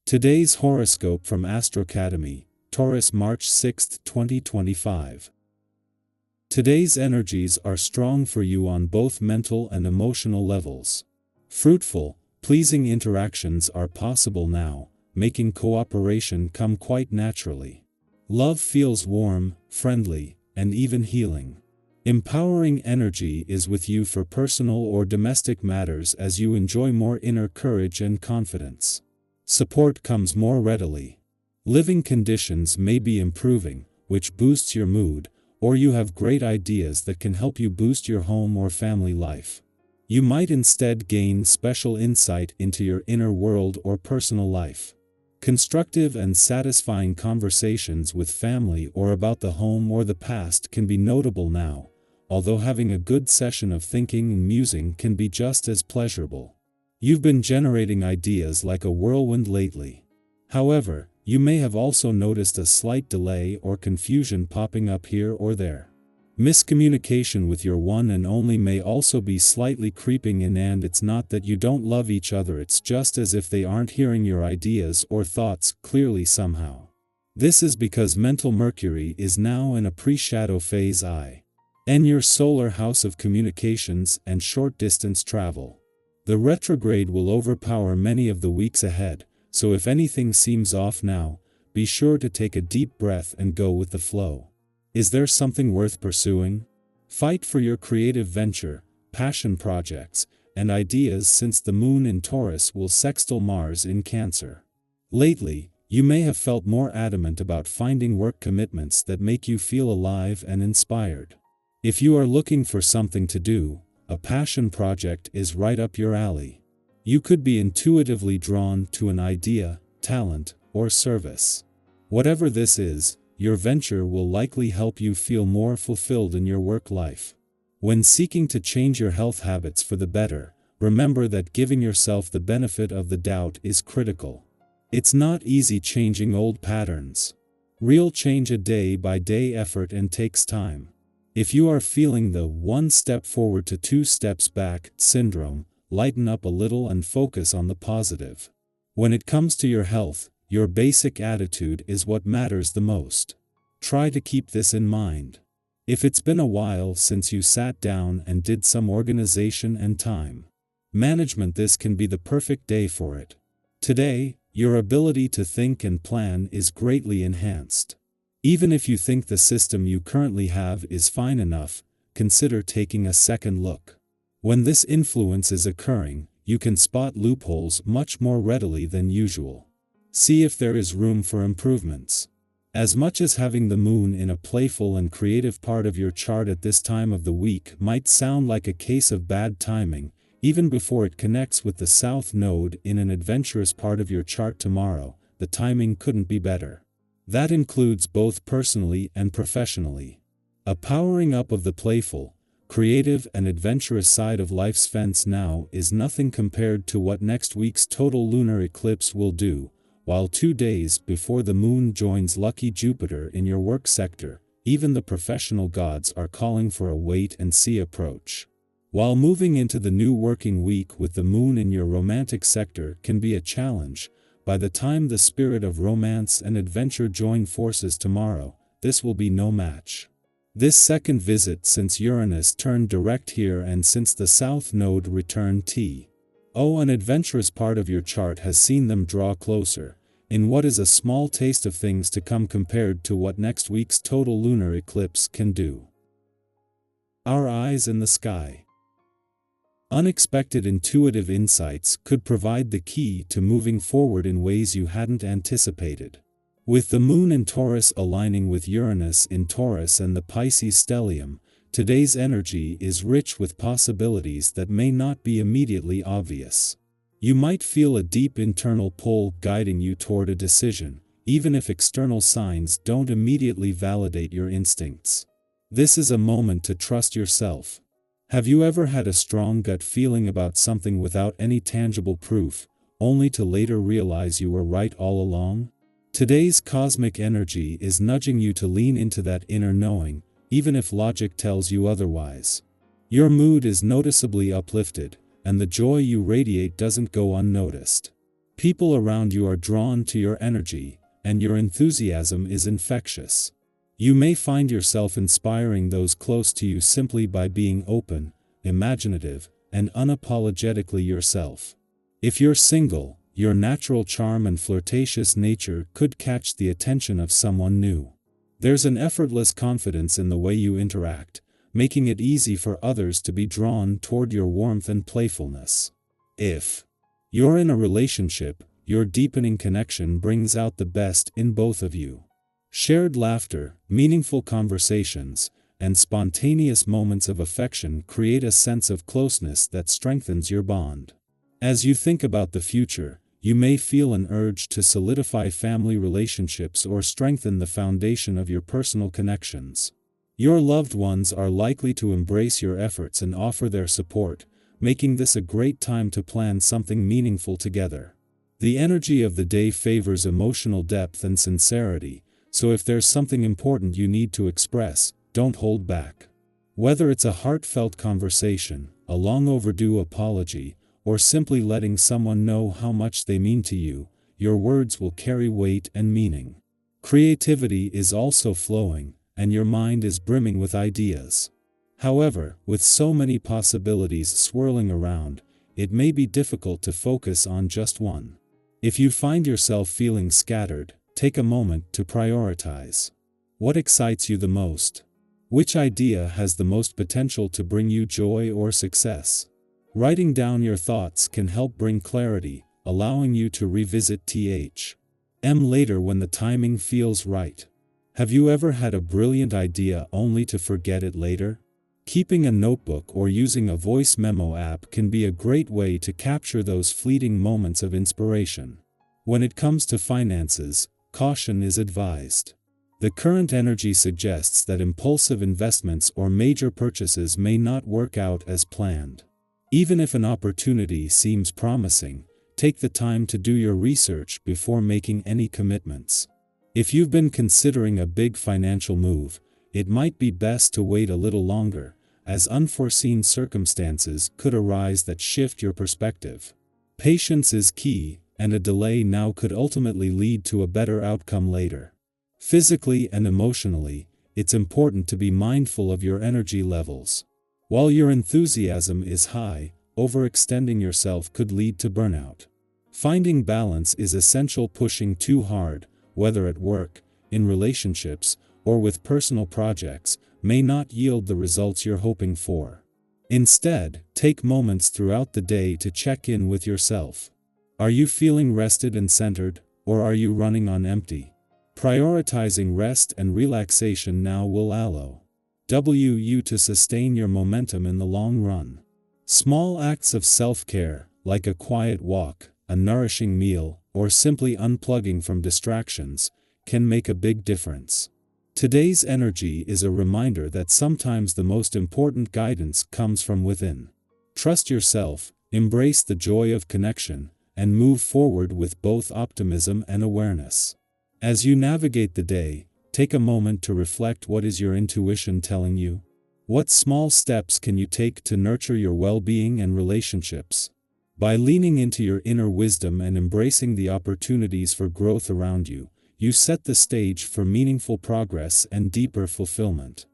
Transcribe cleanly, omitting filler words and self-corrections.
Today's horoscope from Astrocademy, Taurus March 6, 2025. Today's energies are strong for you on both mental and emotional levels. Fruitful, pleasing interactions are possible now, making cooperation come quite naturally. Love feels warm, friendly, and even healing. Empowering energy is with you for personal or domestic matters as you enjoy more inner courage and confidence. Support comes more readily. Living conditions may be improving, which boosts your mood, or you have great ideas that can help you boost your home or family life. You might instead gain special insight into your inner world or personal life. Constructive and satisfying conversations with family or about the home or the past can be notable now, although having a good session of thinking and musing can be just as pleasurable. You've been generating ideas like a whirlwind lately. However, you may have also noticed a slight delay or confusion popping up here or there. Miscommunication with your one and only may also be slightly creeping in, and it's not that you don't love each other, it's just as if they aren't hearing your ideas or thoughts clearly somehow. This is because mental Mercury is now in a pre-shadow phase in your solar house of communications and short-distance travel. The retrograde will overpower many of the weeks ahead, so if anything seems off now, be sure to take a deep breath and go with the flow. Is there something worth pursuing? Fight for your creative venture, passion projects, and ideas, since the moon in Taurus will sextile Mars in Cancer. Lately, you may have felt more adamant about finding work commitments that make you feel alive and inspired. If you are looking for something to do, a passion project is right up your alley. You could be intuitively drawn to an idea, talent, or service. Whatever this is, your venture will likely help you feel more fulfilled in your work life. When seeking to change your health habits for the better, remember that giving yourself the benefit of the doubt is critical. It's not easy changing old patterns. Real change a day-by-day effort and takes time. If you are feeling the one step forward to two steps back syndrome, lighten up a little and focus on the positive. When it comes to your health, your basic attitude is what matters the most. Try to keep this in mind. If it's been a while since you sat down and did some organization and time management, this can be the perfect day for it. Today, your ability to think and plan is greatly enhanced. Even if you think the system you currently have is fine enough, consider taking a second look. When this influence is occurring, you can spot loopholes much more readily than usual. See if there is room for improvements. As much as having the moon in a playful and creative part of your chart at this time of the week might sound like a case of bad timing, even before it connects with the South Node in an adventurous part of your chart tomorrow, the timing couldn't be better. That includes both personally and professionally. A powering up of the playful, creative and adventurous side of life's fence now is nothing compared to what next week's total lunar eclipse will do, while 2 days before the moon joins lucky Jupiter in your work sector. Even the professional gods are calling for a wait-and-see approach. While moving into the new working week with the moon in your romantic sector can be a challenge, by the time the spirit of romance and adventure join forces tomorrow, this will be no match. This second visit since Uranus turned direct here and since the South Node returned an adventurous part of your chart has seen them draw closer, in what is a small taste of things to come compared to what next week's total lunar eclipse can do. Our eyes in the sky. Unexpected intuitive insights could provide the key to moving forward in ways you hadn't anticipated. With the moon in Taurus aligning with Uranus in Taurus and the Pisces stellium, today's energy is rich with possibilities that may not be immediately obvious. You might feel a deep internal pull guiding you toward a decision, even if external signs don't immediately validate your instincts. This is a moment to trust yourself. Have you ever had a strong gut feeling about something without any tangible proof, only to later realize you were right all along? Today's cosmic energy is nudging you to lean into that inner knowing, even if logic tells you otherwise. Your mood is noticeably uplifted, and the joy you radiate doesn't go unnoticed. People around you are drawn to your energy, and your enthusiasm is infectious. You may find yourself inspiring those close to you simply by being open, imaginative, and unapologetically yourself. If you're single, your natural charm and flirtatious nature could catch the attention of someone new. There's an effortless confidence in the way you interact, making it easy for others to be drawn toward your warmth and playfulness. If you're in a relationship, your deepening connection brings out the best in both of you. Shared laughter, meaningful conversations, and spontaneous moments of affection create a sense of closeness that strengthens your bond. As you think about the future, you may feel an urge to solidify family relationships or strengthen the foundation of your personal connections. Your loved ones are likely to embrace your efforts and offer their support, making this a great time to plan something meaningful together. The energy of the day favors emotional depth and sincerity, so if there's something important you need to express, don't hold back. Whether it's a heartfelt conversation, a long overdue apology, or simply letting someone know how much they mean to you, your words will carry weight and meaning. Creativity is also flowing, and your mind is brimming with ideas. However, with so many possibilities swirling around, it may be difficult to focus on just one. If you find yourself feeling scattered, take a moment to prioritize. What excites you the most? Which idea has the most potential to bring you joy or success? Writing down your thoughts can help bring clarity, allowing you to revisit them later when the timing feels right. Have you ever had a brilliant idea only to forget it later? Keeping a notebook or using a voice memo app can be a great way to capture those fleeting moments of inspiration. When it comes to finances, caution is advised. The current energy suggests that impulsive investments or major purchases may not work out as planned. Even if an opportunity seems promising, take the time to do your research before making any commitments. If you've been considering a big financial move, it might be best to wait a little longer, as unforeseen circumstances could arise that shift your perspective. Patience is key, and a delay now could ultimately lead to a better outcome later. Physically and emotionally, it's important to be mindful of your energy levels. While your enthusiasm is high, overextending yourself could lead to burnout. Finding balance is essential. Pushing too hard, whether at work, in relationships, or with personal projects, may not yield the results you're hoping for. Instead, take moments throughout the day to check in with yourself. Are you feeling rested and centered, or are you running on empty? Prioritizing rest and relaxation now will allow you to sustain your momentum in the long run. Small acts of self-care, like a quiet walk, a nourishing meal, or simply unplugging from distractions, can make a big difference. Today's energy is a reminder that sometimes the most important guidance comes from within. Trust yourself, embrace the joy of connection, and move forward with both optimism and awareness. As you navigate the day, take a moment to reflect. What is your intuition telling you? What small steps can you take to nurture your well-being and relationships? By leaning into your inner wisdom and embracing the opportunities for growth around you, you set the stage for meaningful progress and deeper fulfillment.